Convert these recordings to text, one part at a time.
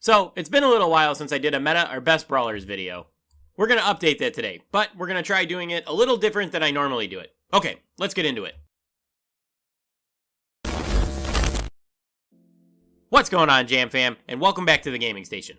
So, it's been a little while since I did a meta or best brawlers video. We're going to update that today, but we're going to try doing it a little different than I normally do it. Okay, let's get into it. What's going on, Jam Fam, and welcome back to the gaming station.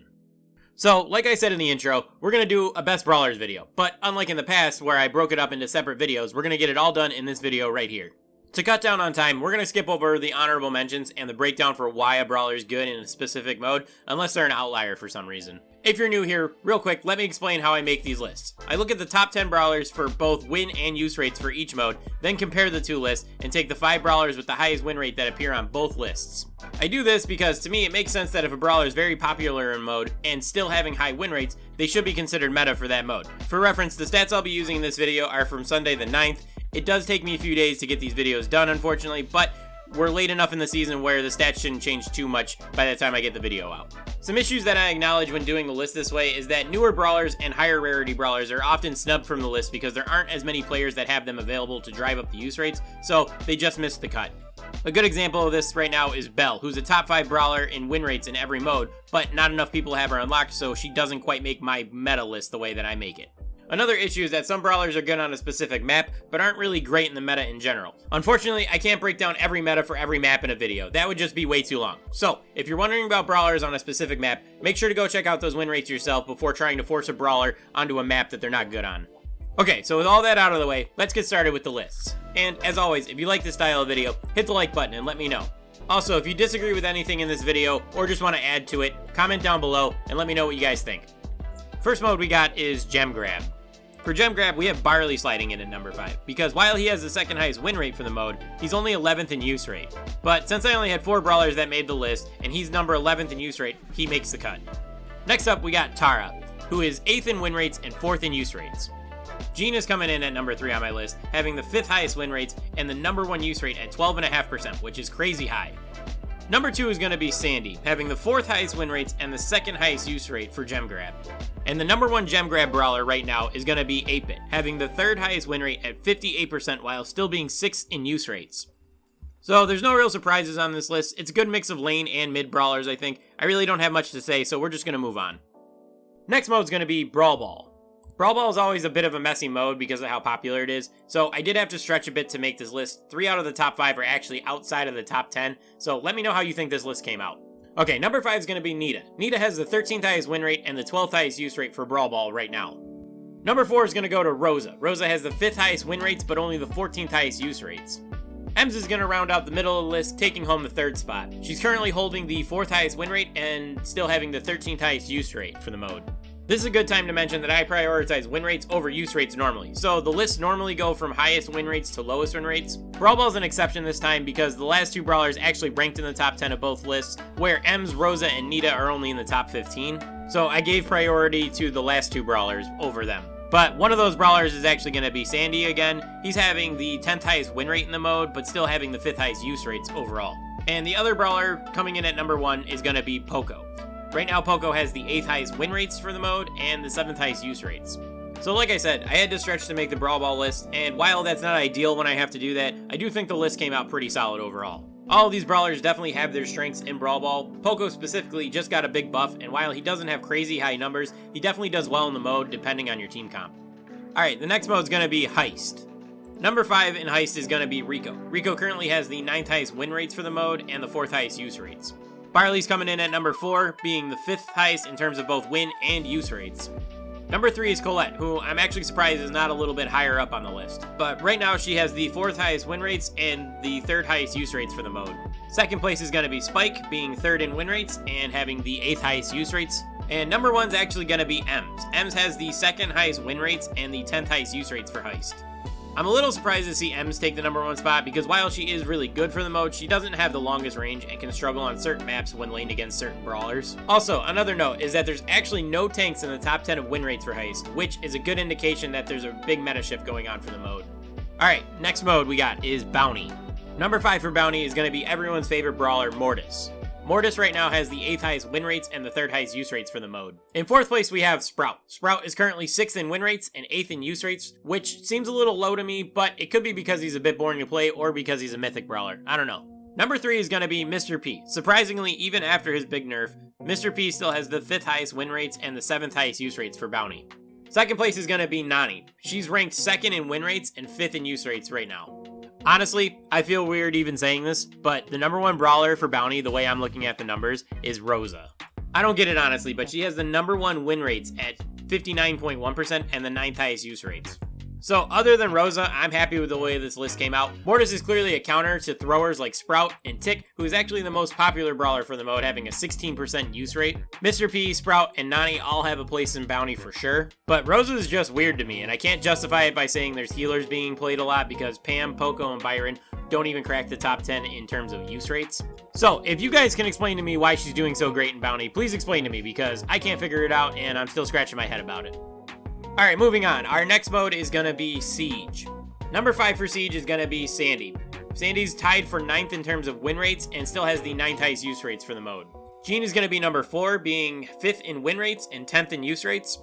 So, like I said in the intro, we're going to do a best brawlers video, but unlike in the past where I broke it up into separate videos, we're going to get it all done in this video right here. To cut down on time, we're going to skip over the honorable mentions and the breakdown for why a brawler is good in a specific mode, unless they're an outlier for some reason. If you're new here, real quick, let me explain how I make these lists. I look at the top 10 brawlers for both win and use rates for each mode, then compare the two lists, and take the 5 brawlers with the highest win rate that appear on both lists. I do this because to me it makes sense that if a brawler is very popular in mode and still having high win rates, they should be considered meta for that mode. For reference, the stats I'll be using in this video are from Sunday the 9th. It does take me a few days to get these videos done, unfortunately, but we're late enough in the season where the stats shouldn't change too much by the time I get the video out. Some issues that I acknowledge when doing the list this way is that newer brawlers and higher rarity brawlers are often snubbed from the list because there aren't as many players that have them available to drive up the use rates, so they just missed the cut. A good example of this right now is Belle, who's a top 5 brawler in win rates in every mode, but not enough people have her unlocked, so she doesn't quite make my meta list the way that I make it. Another issue is that some brawlers are good on a specific map, but aren't really great in the meta in general. Unfortunately, I can't break down every meta for every map in a video. That would just be way too long. So, if you're wondering about brawlers on a specific map, make sure to go check out those win rates yourself before trying to force a brawler onto a map that they're not good on. Okay, so with all that out of the way, let's get started with the lists. And as always, if you like this style of video, hit the like button and let me know. Also, if you disagree with anything in this video or just want to add to it, comment down below and let me know what you guys think. First mode we got is Gem Grab. For Gem Grab, we have Barley sliding in at number 5, because while he has the second highest win rate for the mode, he's only 11th in use rate. But since I only had 4 brawlers that made the list, and he's number 11th in use rate, he makes the cut. Next up, we got Tara, who is 8th in win rates and 4th in use rates. Jean is coming in at number 3 on my list, having the 5th highest win rates and the number 1 use rate at 12.5%, which is crazy high. Number 2 is going to be Sandy, having the 4th highest win rates and the 2nd highest use rate for Gem Grab. And the number 1 Gem Grab brawler right now is going to be 8-Bit, having the 3rd highest win rate at 58% while still being 6th in use rates. So there's no real surprises on this list. It's a good mix of lane and mid brawlers, I think. I really don't have much to say, so we're just going to move on. Next mode is going to be Brawl Ball. Brawl Ball is always a bit of a messy mode because of how popular it is, so I did have to stretch a bit to make this list. 3 out of the top 5 are actually outside of the top 10, so let me know how you think this list came out. Okay, number 5 is going to be Nita. Nita has the 13th highest win rate and the 12th highest use rate for Brawl Ball right now. Number 4 is going to go to Rosa. Rosa has the 5th highest win rates, but only the 14th highest use rates. Ems is going to round out the middle of the list, taking home the 3rd spot. She's currently holding the 4th highest win rate and still having the 13th highest use rate for the mode. This is a good time to mention that I prioritize win rates over use rates normally, so the lists normally go from highest win rates to lowest win rates. Brawl Ball is an exception this time because the last 2 brawlers actually ranked in the top 10 of both lists, where Ems, Rosa, and Nita are only in the top 15, so I gave priority to the last 2 brawlers over them. But one of those brawlers is actually going to be Sandy again. He's having the 10th highest win rate in the mode, but still having the 5th highest use rates overall. And the other brawler coming in at number 1 is going to be Poco. Right now, Poco has the 8th highest win rates for the mode and the 7th highest use rates. So like I said, I had to stretch to make the Brawl Ball list, and while that's not ideal when I have to do that, I do think the list came out pretty solid overall. All of these brawlers definitely have their strengths in Brawl Ball. Poco specifically just got a big buff, and while he doesn't have crazy high numbers, he definitely does well in the mode depending on your team comp. Alright, the next mode is going to be Heist. Number 5 in Heist is going to be Rico. Rico currently has the 9th highest win rates for the mode and the 4th highest use rates. Barley's coming in at number 4, being the 5th highest in terms of both win and use rates. Number 3 is Colette, who I'm actually surprised is not a little bit higher up on the list. But right now she has the 4th highest win rates and the 3rd highest use rates for the mode. Second place is going to be Spike, being 3rd in win rates and having the 8th highest use rates. And number 1 is actually going to be Ems. Ems has the 2nd highest win rates and the 10th highest use rates for Heist. I'm a little surprised to see Ems take the number 1 spot because while she is really good for the mode, she doesn't have the longest range and can struggle on certain maps when laned against certain brawlers. Also, another note is that there's actually no tanks in the top 10 of win rates for Heist, which is a good indication that there's a big meta shift going on for the mode. Alright, next mode we got is Bounty. Number 5 for Bounty is going to be everyone's favorite brawler, Mortis. Mortis right now has the 8th highest win rates and the 3rd highest use rates for the mode. In 4th place, we have Sprout. Sprout is currently 6th in win rates and 8th in use rates, which seems a little low to me, but it could be because he's a bit boring to play or because he's a mythic brawler. I don't know. Number 3 is going to be Mr. P. Surprisingly, even after his big nerf, Mr. P still has the 5th highest win rates and the 7th highest use rates for Bounty. Second place is going to be Nani. She's ranked 2nd in win rates and 5th in use rates right now. Honestly, I feel weird even saying this, but the number 1 brawler for Bounty, the way I'm looking at the numbers, is Rosa. I don't get it honestly, but she has the number 1 win rates at 59.1% and the 9th highest use rates. So other than Rosa, I'm happy with the way this list came out. Mortis is clearly a counter to throwers like Sprout and Tick, who is actually the most popular brawler for the mode, having a 16% use rate. Mr. P, Sprout, and Nani all have a place in Bounty for sure, but Rosa is just weird to me, and I can't justify it by saying there's healers being played a lot because Pam, Poco, and Byron don't even crack the top 10 in terms of use rates. So if you guys can explain to me why she's doing so great in Bounty, please explain to me because I can't figure it out and I'm still scratching my head about it. Alright, moving on. Our next mode is going to be Siege. Number 5 for Siege is going to be Sandy. Sandy's tied for 9th in terms of win rates and still has the 9th highest use rates for the mode. Jean is going to be number 4, being 5th in win rates and 10th in use rates.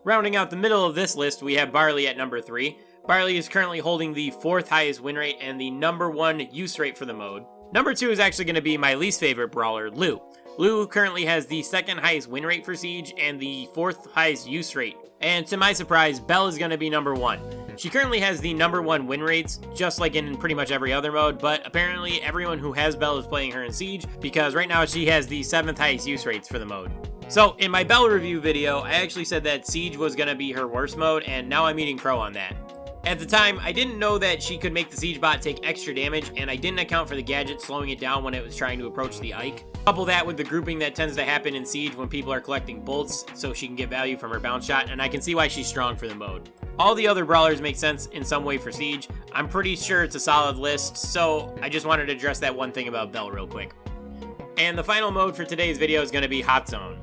Rounding out the middle of this list, we have Barley at number 3. Barley is currently holding the 4th highest win rate and the number 1 use rate for the mode. Number 2 is actually going to be my least favorite brawler, Lou. Lou currently has the 2nd highest win rate for Siege and the 4th highest use rate. And to my surprise, Belle is going to be number 1. She currently has the number 1 win rates, just like in pretty much every other mode, but apparently everyone who has Belle is playing her in Siege, because right now she has the 7th highest use rates for the mode. So, in my Belle review video, I actually said that Siege was going to be her worst mode, and now I'm eating crow on that. At the time, I didn't know that she could make the Siege bot take extra damage, and I didn't account for the gadget slowing it down when it was trying to approach the Ike. Couple that with the grouping that tends to happen in Siege when people are collecting bolts so she can get value from her bounce shot, and I can see why she's strong for the mode. All the other brawlers make sense in some way for Siege. I'm pretty sure it's a solid list, so I just wanted to address that one thing about Belle real quick. And the final mode for today's video is going to be Hotzone.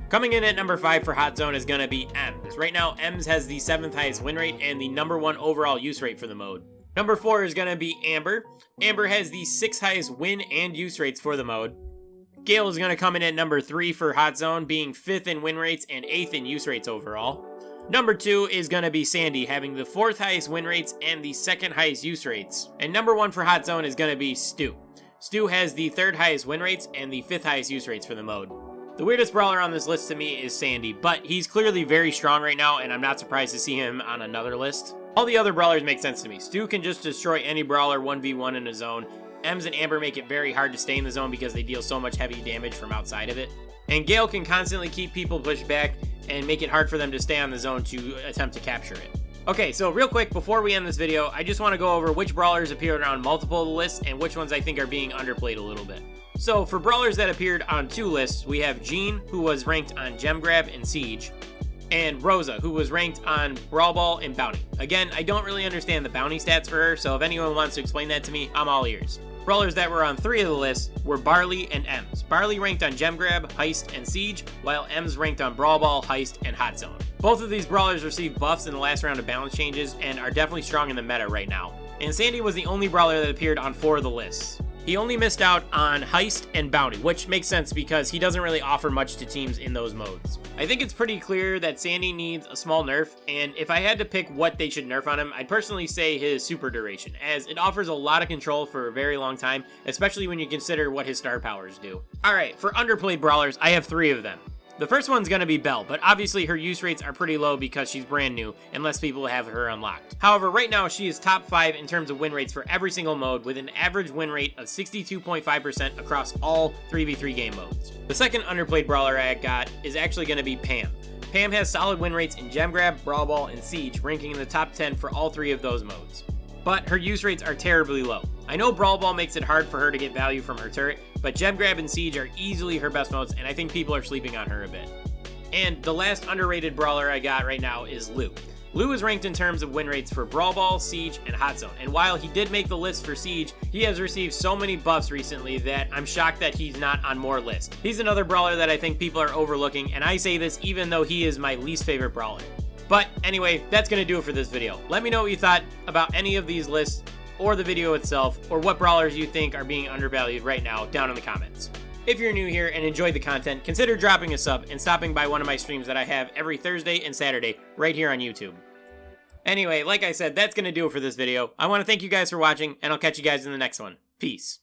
Coming in at number 5 for Hotzone is going to be Ems. Right now, Ems has the 7th highest win rate and the number 1 overall use rate for the mode. Number 4 is going to be Amber. Amber has the 6th highest win and use rates for the mode. Gale is going to come in at number 3 for Hotzone, being 5th in win rates and 8th in use rates overall. Number 2 is going to be Sandy, having the 4th highest win rates and the 2nd highest use rates. And number 1 for Hotzone is going to be Stu. Stu has the 3rd highest win rates and the 5th highest use rates for the mode. The weirdest brawler on this list to me is Sandy, but he's clearly very strong right now, and I'm not surprised to see him on another list. All the other brawlers make sense to me. Stu can just destroy any brawler 1v1 in a zone. Ems and Amber make it very hard to stay in the zone because they deal so much heavy damage from outside of it. And Gale can constantly keep people pushed back and make it hard for them to stay on the zone to attempt to capture it. Okay, so real quick, before we end this video, I just want to go over which brawlers appeared on multiple of the lists and which ones I think are being underplayed a little bit. So for brawlers that appeared on 2 lists, we have Jean, who was ranked on Gem Grab and Siege, and Rosa, who was ranked on Brawl Ball and Bounty. Again, I don't really understand the Bounty stats for her, so if anyone wants to explain that to me, I'm all ears. Brawlers that were on 3 of the lists were Barley and Ems. Barley ranked on Gem Grab, Heist, and Siege, while Ems ranked on Brawl Ball, Heist, and Hotzone. Both of these brawlers received buffs in the last round of balance changes and are definitely strong in the meta right now. And Sandy was the only brawler that appeared on 4 of the lists. He only missed out on Heist and Bounty, which makes sense because he doesn't really offer much to teams in those modes. I think it's pretty clear that Sandy needs a small nerf, and if I had to pick what they should nerf on him, I'd personally say his super duration, as it offers a lot of control for a very long time, especially when you consider what his star powers do. Alright, for underplayed brawlers, I have 3 of them. The first one's going to be Belle, but obviously her use rates are pretty low because she's brand new and less people have her unlocked. However, right now she is top 5 in terms of win rates for every single mode with an average win rate of 62.5% across all 3v3 game modes. The second underplayed brawler I got is actually going to be Pam. Pam has solid win rates in Gem Grab, Brawl Ball, and Siege, ranking in the top 10 for all 3 of those modes. But her use rates are terribly low. I know Brawl Ball makes it hard for her to get value from her turret, but Gem Grab and Siege are easily her best modes, and I think people are sleeping on her a bit. And the last underrated brawler I got right now is Lou. Lou is ranked in terms of win rates for Brawl Ball, Siege, and Hotzone, and while he did make the list for Siege, he has received so many buffs recently that I'm shocked that he's not on more lists. He's another brawler that I think people are overlooking, and I say this even though he is my least favorite brawler. But anyway, that's going to do it for this video. Let me know what you thought about any of these lists, or the video itself, or what brawlers you think are being undervalued right now down in the comments. If you're new here and enjoyed the content, consider dropping a sub and stopping by one of my streams that I have every Thursday and Saturday right here on YouTube. Anyway, like I said, that's going to do it for this video. I want to thank you guys for watching, and I'll catch you guys in the next one. Peace.